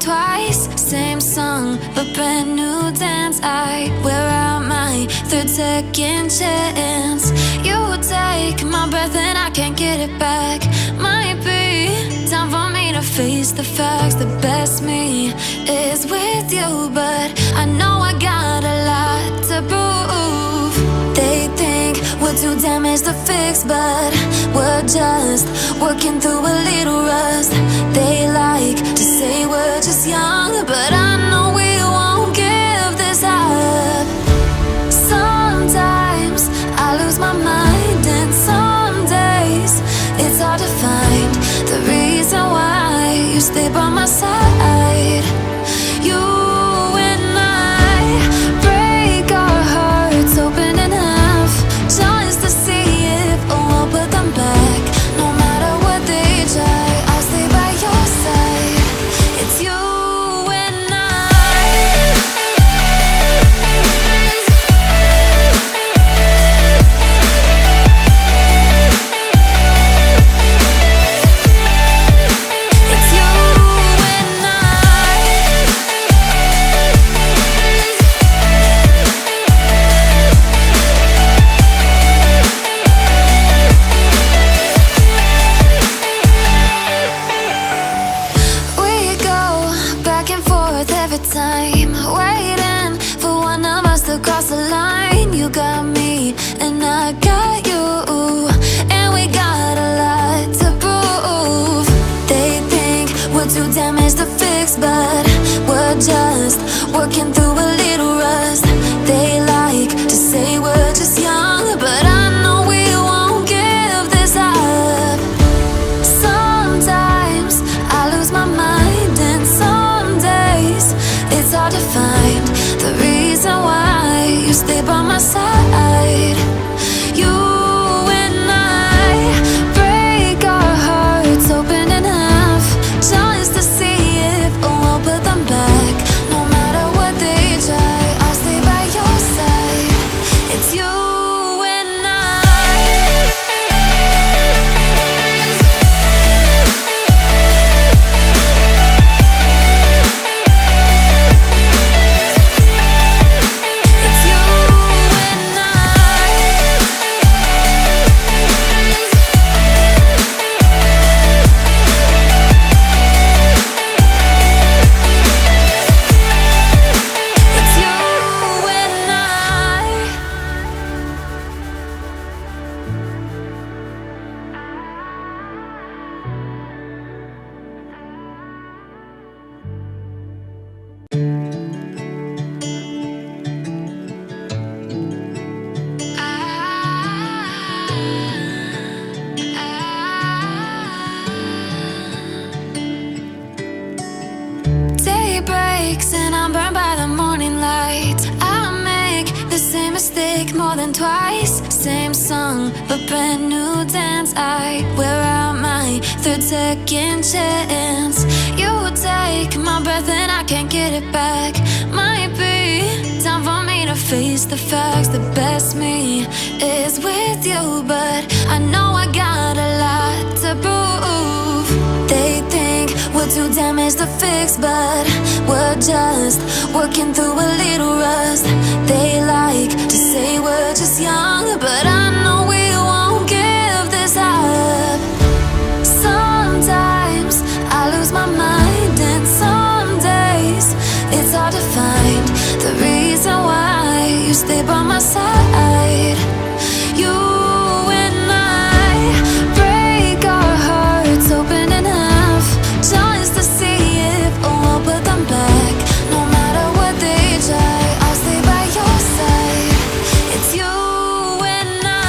twice. Same song, but brand new dance. I wear out my third second chance. You take my breath and I can't get it back. Might be time for me to face the facts. The best me is with you, but I know I got a lot to prove. They think we're too damaged to fix, but we're just working through a little rust. They like to say we're just young, but I know we won't give this up. Sometimes I lose my mind, and some days it's hard to find the reason why you stay by my side. You and I break our hearts open in half, just to see if we'll put them back. No matter what they try, I'll stay by your side. It's you and I. It's you and I. We go back and forth every time, waiting for one of us to cross the line. You got me and I got you, and we got a lot to prove. They think we're too damaged to fix, but we're just working through a little rust. They like to say we're just young, but I know we won't give this up. Sometimes I lose my mind, and some days it's hard to find the reason why you stay by my side. You and I break our hearts open in half, just to see if we'll put them back. No matter what they try, I'll stay by your side. It's you and I. It's you and I. It's you and I. Day breaks and I'm burned by the morning light. I make the same mistake more than twice. Same song, but brand new dance. I wear out my third second chance. You take my breath and I can't get it back. Might be time for me to face the facts. The best me is with you, but I know I got a lot to prove. They think we're too damaged to fix, but we're just working through a little rust. They like to say we're just young, but I know we won't give this up. Sometimes I lose my mind, and some days it's hard to find the reason why you stay by my side. You and I break our hearts open in half, just to see if we'll put them back. No matter what they try, I'll stay by your side. It's you and I.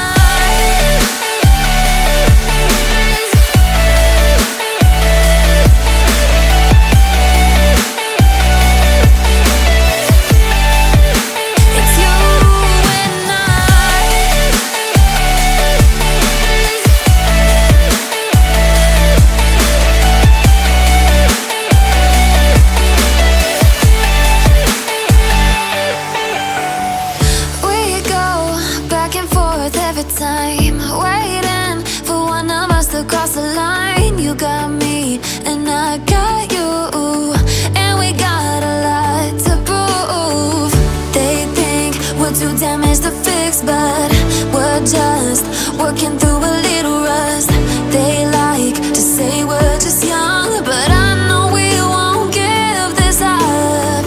just working through a little rust. They like to say we're just young, but I know we won't give this up.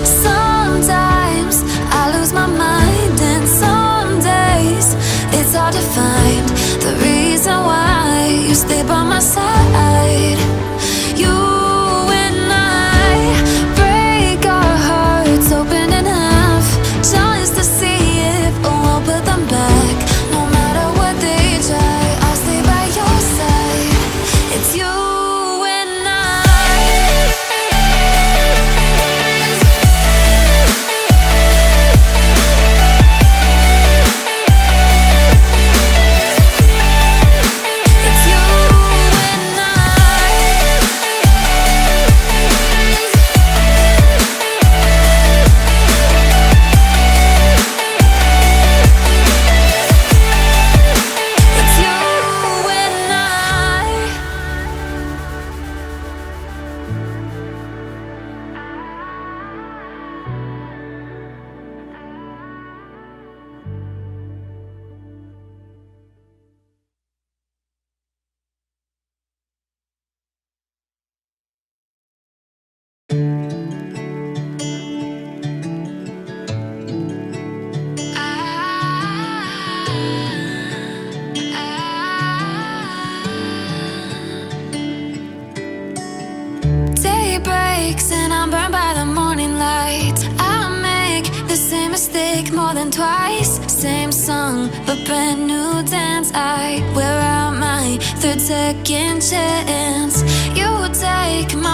Sometimes I lose my mind, and some days it's hard to find the reason why you stay by my side. You and I break our hearts open in half, just to see if we'll put them back. No matter what they try, I'll stay by your side. It's you and I. It's you and I. It's you and I. Day breaks and I'm burned by the morning light. I make the same mistake more than twice. Same song, but brand new dance. I wear out my third second chance. You take my